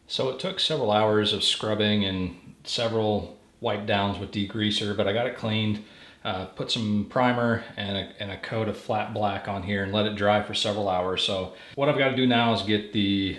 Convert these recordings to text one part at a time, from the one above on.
So it took several hours of scrubbing and several wipe downs with degreaser, but I got it cleaned, put some primer and a coat of flat black on here and let it dry for several hours. So what I've got to do now is get the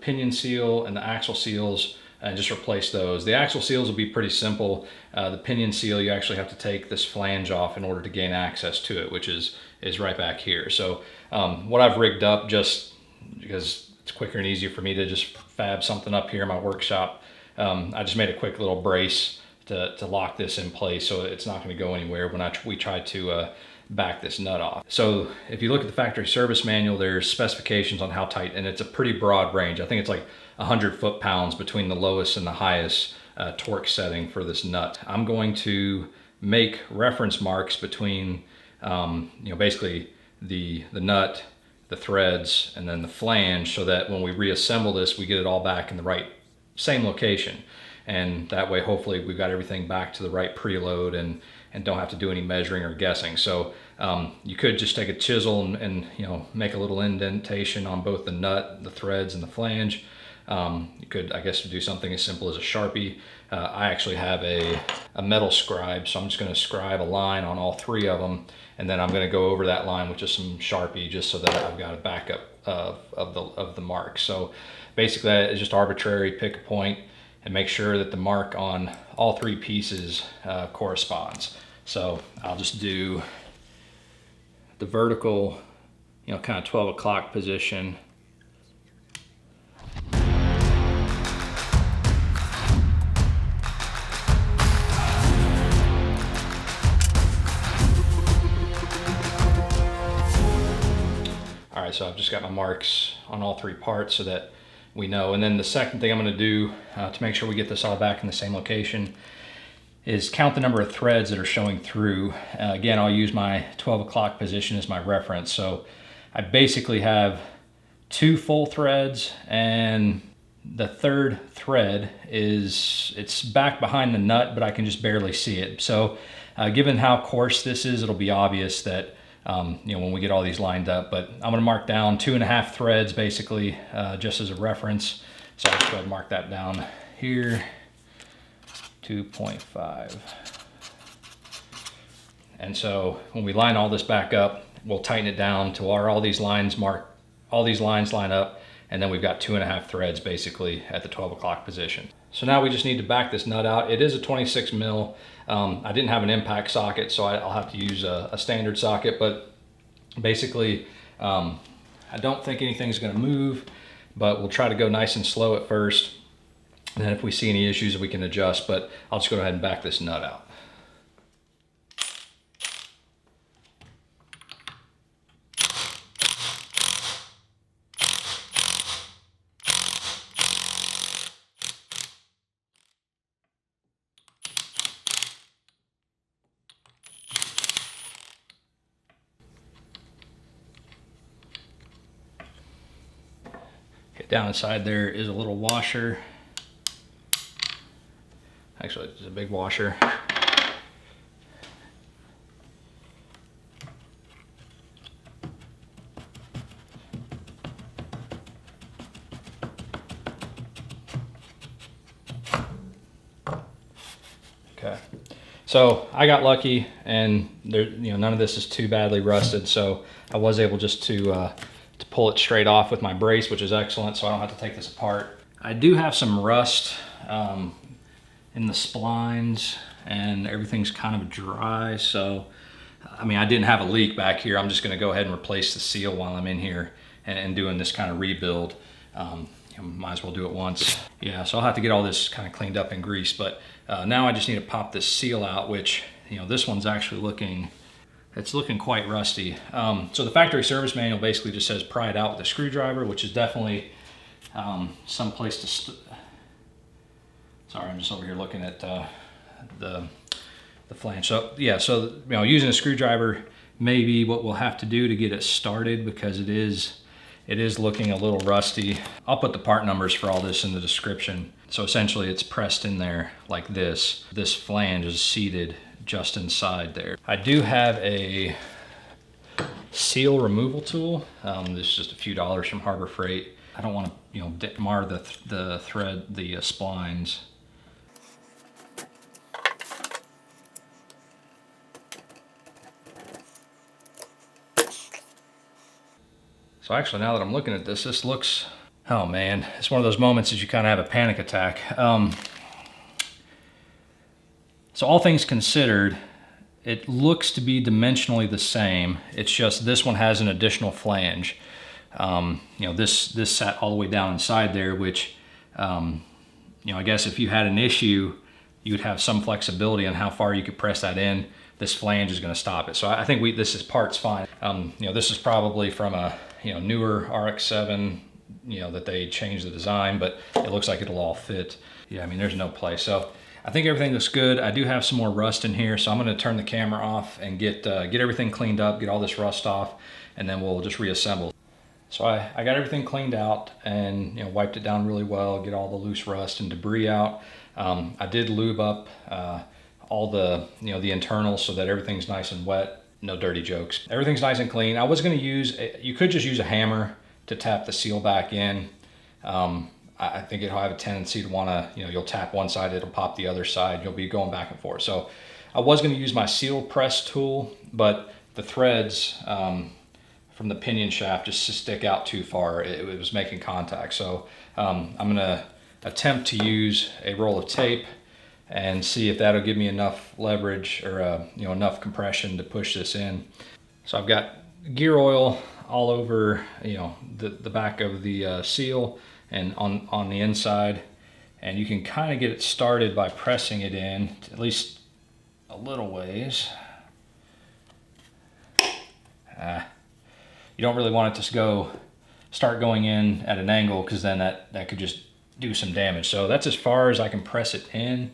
pinion seal and the axle seals and just replace those. The axle seals will be pretty simple. The pinion seal, you actually have to take this flange off in order to gain access to it, which is right back here. So what I've rigged up, just because it's quicker and easier for me to just fab something up here in my workshop, I just made a quick little brace to lock this in place so it's not going to go anywhere when we try to back this nut off. So if you look at the factory service manual, there's specifications on how tight, and it's a pretty broad range. I think it's like 100 foot-pounds between the lowest and the highest torque setting for this nut. I'm going to make reference marks between basically the nut, the threads, and then the flange, so that when we reassemble this, we get it all back in the same location. And that way, hopefully, we've got everything back to the right preload and don't have to do any measuring or guessing. So you could just take a chisel and make a little indentation on both the nut, the threads, and the flange. You could, I guess, do something as simple as a Sharpie. I actually have a metal scribe, so I'm just going to scribe a line on all three of them, and then I'm going to go over that line with just some Sharpie, just so that I've got a backup of the mark. So basically, it's just arbitrary. Pick a point and make sure that the mark on all three pieces corresponds. So I'll just do the vertical, kind of 12 o'clock position. All right, so I've just got my marks on all three parts so that we know. And then the second thing I'm going to do to make sure we get this all back in the same location is count the number of threads that are showing through. Again, I'll use my 12 o'clock position as my reference. So I basically have 2 full threads, and the third thread it's back behind the nut, but I can just barely see it. So given how coarse this is, it'll be obvious that when we get all these lined up. But I'm going to mark down 2.5 threads basically, just as a reference. So I'll just go ahead and mark that down here, 2.5. And so when we line all this back up, we'll tighten it down to where all these lines line up, and then we've got 2.5 threads basically at the 12 o'clock position. So now we just need to back this nut out. It is a 26 mil. I didn't have an impact socket, so I'll have to use a standard socket, but basically I don't think anything's going to move, but we'll try to go nice and slow at first, and then if we see any issues we can adjust. But I'll just go ahead and back this nut out. Down inside there is a little washer. Actually, it's a big washer. Okay, so I got lucky, and there, none of this is too badly rusted, so I was able just to pull it straight off with my brace, which is excellent, so I don't have to take this apart. I do have some rust in the splines, and everything's kind of dry, so I didn't have a leak back here. I'm just going to go ahead and replace the seal while I'm in here and doing this kind of rebuild. Might as well do it once. Yeah, so I'll have to get all this kind of cleaned up and greased, but now I just need to pop this seal out, which this one's actually looking quite rusty. So the factory service manual basically just says pry it out with a screwdriver, which is definitely some place to sorry, I'm just over here looking at the flange. So yeah, so using a screwdriver may be what we'll have to do to get it started, because it is looking a little rusty. I'll put the part numbers for all this in the description. So essentially it's pressed in there like this. This flange is seated just inside there. I do have a seal removal tool. This is just a few dollars from Harbor Freight. I don't want to, mar the thread, the splines. So actually, now that I'm looking at this, this looks, oh man, it's one of those moments that you kind of have a panic attack. So all things considered, it looks to be dimensionally the same. It's just this one has an additional flange. This sat all the way down inside there, which, I guess if you had an issue, you would have some flexibility on how far you could press that in. This flange is going to stop it. So I think this part's fine. This is probably from a newer RX-7, that they changed the design, but it looks like it'll all fit. Yeah, I mean, there's no play. So I think everything looks good. I do have some more rust in here, so I'm going to turn the camera off and get everything cleaned up, get all this rust off, and then we'll just reassemble. So I got everything cleaned out and wiped it down really well, get all the loose rust and debris out. I did lube up all the the internals so that everything's nice and wet. No dirty jokes. Everything's nice and clean. I was going to you could just use a hammer to tap the seal back in. I think it'll have a tendency to want to, you'll tap one side, it'll pop the other side. You'll be going back and forth. So I was going to use my seal press tool, but the threads from the pinion shaft just stick out too far. It was making contact. So I'm going to attempt to use a roll of tape and see if that'll give me enough leverage or enough compression to push this in. So I've got gear oil all over the back of the seal and on the inside, and you can kind of get it started by pressing it in at least a little ways. You don't really want it to start going in at an angle, because then that could just do some damage. So that's as far as I can press it in.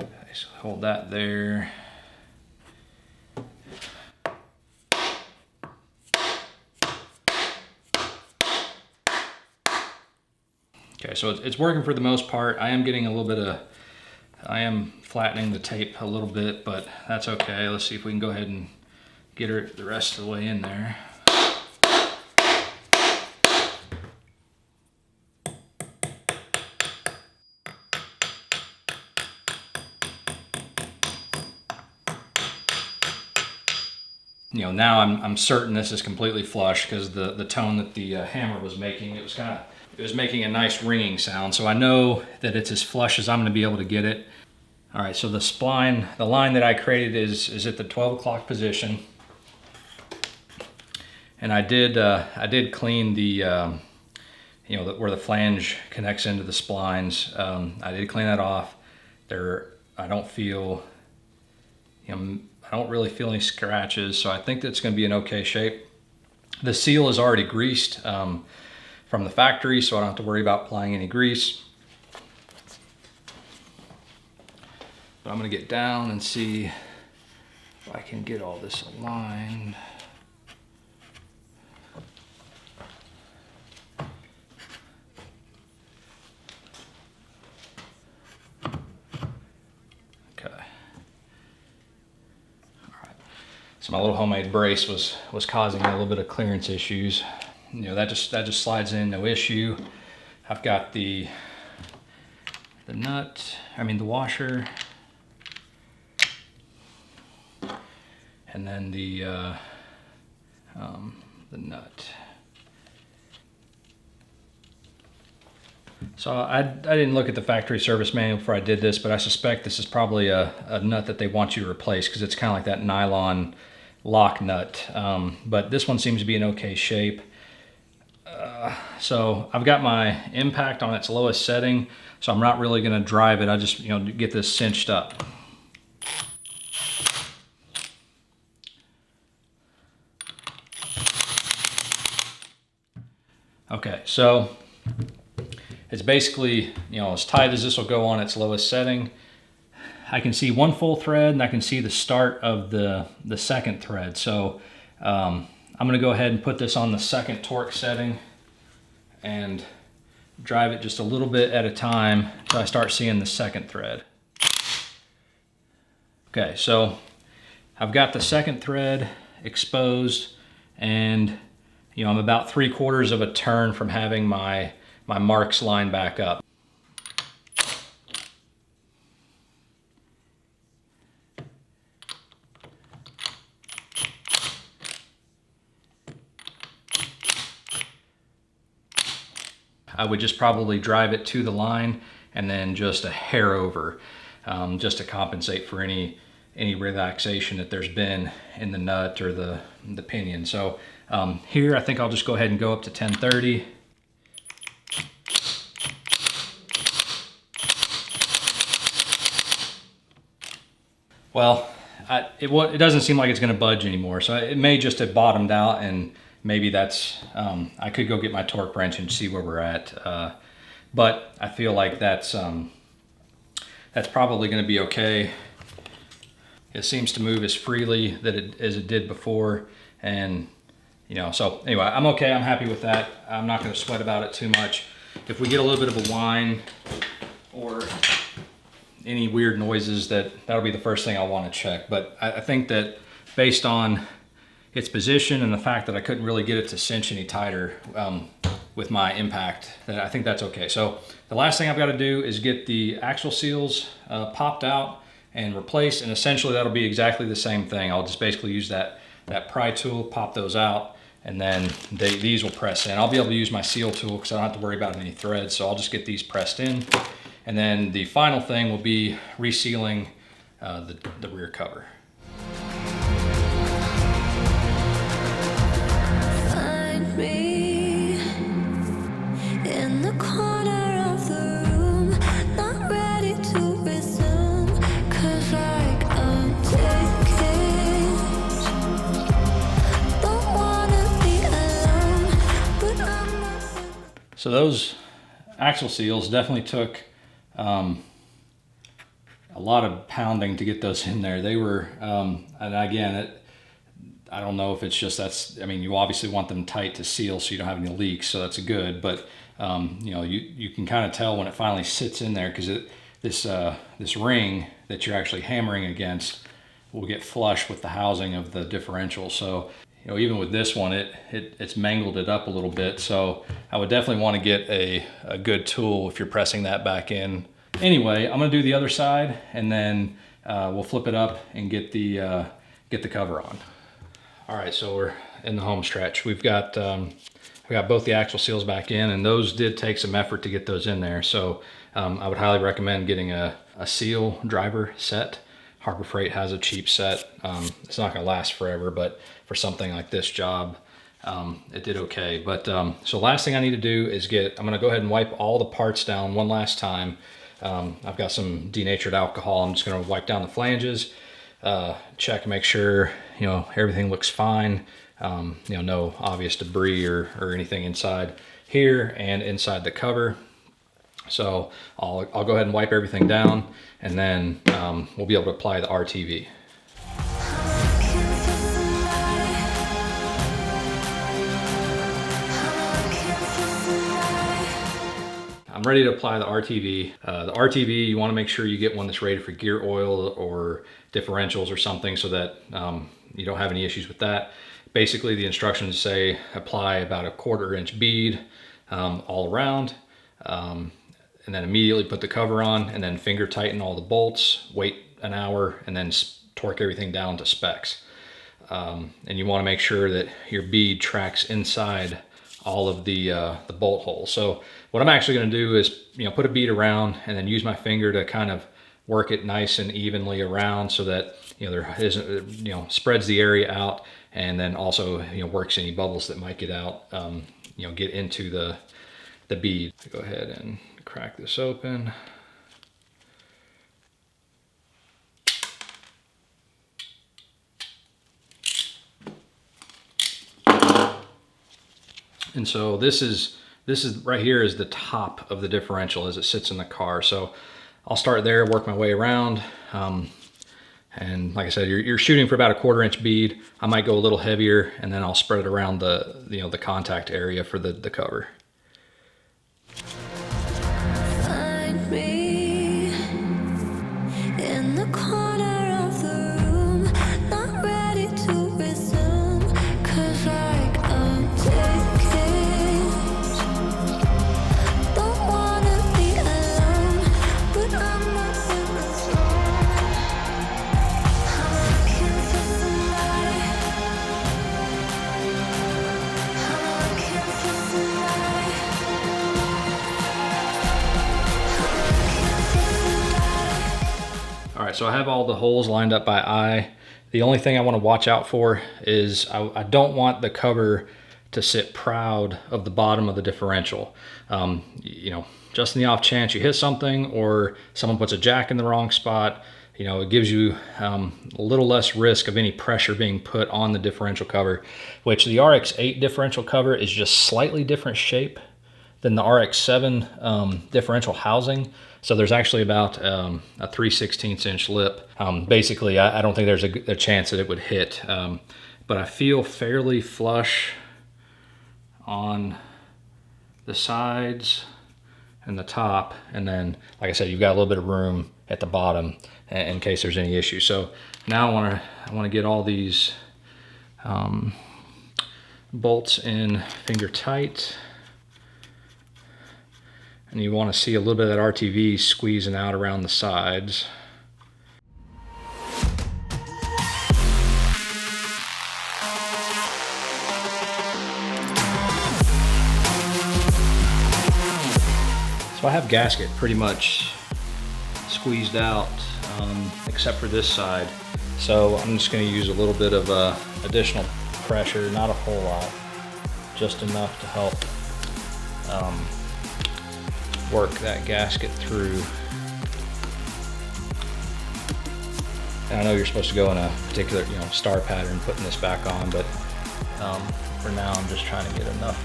Okay, so hold that there. Okay, so it's working for the most part. I am getting a little bit of, I am flattening the tape a little bit, but that's okay. Let's see if we can go ahead and get her the rest of the way in there. Now I'm certain this is completely flush, because the tone that the hammer was making, it was making a nice ringing sound. So I know that it's as flush as I'm going to be able to get it. All right, so the line that I created is at the 12 o'clock position, and I did clean the where the flange connects into the splines. I did clean that off. I don't really feel any scratches, so I think that's going to be in okay shape. The seal is already greased from the factory, so I don't have to worry about applying any grease. But I'm going to get down and see if I can get all this aligned. So my little homemade brace was causing a little bit of clearance issues. That just slides in, no issue. I've got the washer, and then the nut. So I didn't look at the factory service manual before I did this, but I suspect this is probably a nut that they want you to replace, because it's kind of like that nylon lock nut. But this one seems to be in okay shape. So I've got my impact on its lowest setting, so I'm not really going to drive it. I just get this cinched up. Okay, so it's basically as tight as this will go on its lowest setting. I can see one full thread, and I can see the start of the second thread. So I'm going to go ahead and put this on the second torque setting and drive it just a little bit at a time until I start seeing the second thread. Okay, so I've got the second thread exposed, and I'm about 3/4 of a turn from having my marks lined back up. I would just probably drive it to the line and then just a hair over, just to compensate for any relaxation that there's been in the nut or the pinion. So here I think I'll just go ahead and go up to 1030. Well, it doesn't seem like it's going to budge anymore, so it may just have bottomed out, and maybe that's, I could go get my torque wrench and see where we're at, but I feel like that's probably going to be okay. It seems to move as freely as it did before, and so anyway, I'm okay. I'm happy with that. I'm not going to sweat about it too much. If we get a little bit of a whine or any weird noises, that'll be the first thing I'll want to check. But I think that based on its position and the fact that I couldn't really get it to cinch any tighter with my impact, that I think that's okay. So the last thing I've got to do is get the axle seals popped out and replaced, and essentially that'll be exactly the same thing. I'll just basically use that pry tool, pop those out, and then these will press in. I'll be able to use my seal tool because I don't have to worry about any threads, so I'll just get these pressed in. And then the final thing will be resealing the rear cover. Find me in the corner of the room, not ready to resume, 'cause like I'm taking, don't wanna be alone, but I'm not. So those axle seals definitely took a lot of pounding to get those in there. They were, and again, I don't know if it's just you obviously want them tight to seal so you don't have any leaks, so that's good. But you can kind of tell when it finally sits in there, because this ring that you're actually hammering against will get flush with the housing of the differential. So even with this one, it's mangled it up a little bit. So I would definitely want to get a good tool if you're pressing that back in. Anyway, I'm going to do the other side, and then we'll flip it up and get the cover on. All right, so we're in the home stretch. We got both the axle seals back in, and those did take some effort to get those in there. So I would highly recommend getting a seal driver set. Harbor Freight has a cheap set. It's not going to last forever, but for something like this job, it did okay. But so last thing I need to do is I'm going to go ahead and wipe all the parts down one last time. I've got some denatured alcohol. I'm just going to wipe down the flanges, check, make sure everything looks fine. No obvious debris or anything inside here and inside the cover. So I'll go ahead and wipe everything down, and then we'll be able to apply the RTV. I'm ready to apply the RTV. The RTV, you want to make sure you get one that's rated for gear oil or differentials or something, so that you don't have any issues with that. Basically, the instructions say apply about a 1/4 inch bead all around, and then immediately put the cover on, and then finger tighten all the bolts, wait an hour, and then torque everything down to specs. And you want to make sure that your bead tracks inside all of the bolt holes. So what I'm actually going to do is put a bead around, and then use my finger to kind of work it nice and evenly around, so that there isn't, spreads the area out, and then also works any bubbles that might get out, get into the bead. Go ahead and crack this open. And so this is right here is the top of the differential as it sits in the car. So I'll start there, work my way around. And like I said, you're shooting for about a 1/4 inch bead. I might go a little heavier, and then I'll spread it around the contact area for the cover. Find me in the corner of the room, not ready to resume. so I have all the holes lined up by eye. The only thing I want to watch out for is I don't want the cover to sit proud of the bottom of the differential. You know, just in the off chance you hit something or someone puts a jack in the wrong spot, you know, it gives you a little less risk of any pressure being put on the differential cover, which the RX-8 differential cover is just slightly different shape than the RX-7 differential housing. So there's actually about a 3/16 inch lip. Basically, I don't think there's a chance that it would hit, but I feel fairly flush on the sides and the top. And then, like I said, you've got a little bit of room at the bottom in case there's any issue. So now I want to get all these bolts in finger tight. And you want to see a little bit of that RTV squeezing out around the sides. So I have gasket pretty much squeezed out, except for this side. So I'm just going to use a little bit of additional pressure, not a whole lot, just enough to help work that gasket through. And I know you're supposed to go in a particular, you know, star pattern putting this back on, but for now I'm just trying to get enough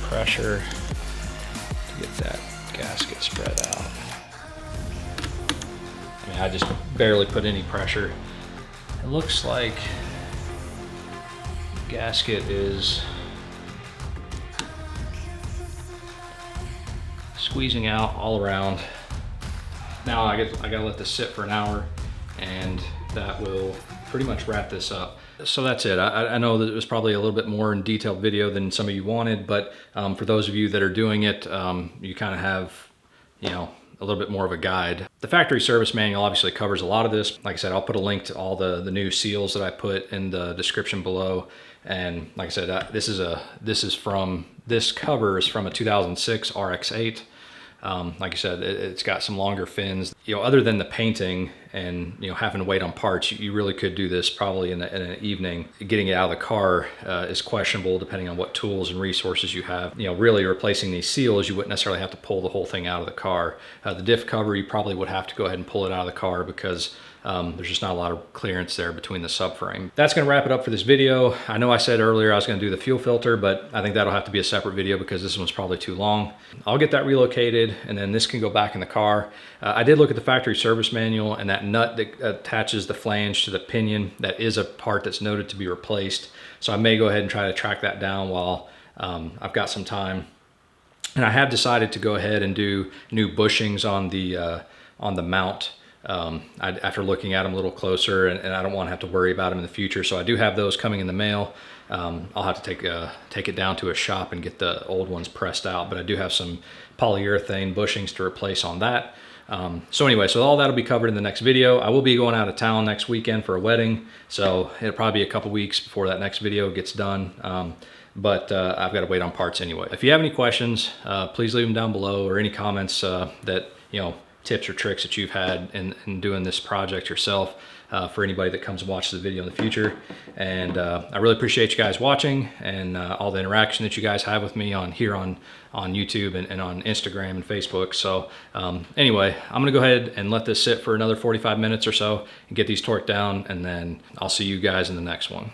pressure to get that gasket spread out. I mean, I just barely put any pressure. It looks like the gasket is squeezing out all around. Now I gotta let this sit for an hour, and that will pretty much wrap this up. So that's it. I know that it was probably a little bit more in detailed video than some of you wanted, but for those of you that are doing it, you kind of have, you know, a little bit more of a guide. The factory service manual obviously covers a lot of this. Like I said, I'll put a link to all the new seals that I put in the description below. And like I said, this cover is from a 2006 RX-8. Like I said, it's got some longer fins. You know, other than the painting and, you know, having to wait on parts, you really could do this probably in an evening. Getting it out of the car is questionable depending on what tools and resources you have. You know, really replacing these seals, you wouldn't necessarily have to pull the whole thing out of the car. The diff cover, you probably would have to go ahead and pull it out of the car because there's just not a lot of clearance there between the subframe. That's gonna wrap it up for this video. I know I said earlier I was gonna do the fuel filter, but I think that'll have to be a separate video because this one's probably too long. I'll get that relocated and then this can go back in the car. I did look at the factory service manual, and that nut that attaches the flange to the pinion, that is a part that's noted to be replaced. So I may go ahead and try to track that down while I've got some time. And I have decided to go ahead and do new bushings on the mount. After looking at them a little closer, and I don't want to have to worry about them in the future. So I do have those coming in the mail. I'll have to take it down to a shop and get the old ones pressed out, but I do have some polyurethane bushings to replace on that. So anyway, so all that'll be covered in the next video. I will be going out of town next weekend for a wedding, so it'll probably be a couple weeks before that next video gets done. But I've got to wait on parts anyway. If you have any questions, please leave them down below, or any comments that, you know, tips or tricks that you've had in doing this project yourself, for anybody that comes and watches the video in the future. And I really appreciate you guys watching, and all the interaction that you guys have with me on YouTube and on Instagram and Facebook. So anyway, I'm gonna go ahead and let this sit for another 45 minutes or so and get these torqued down, and then I'll see you guys in the next one.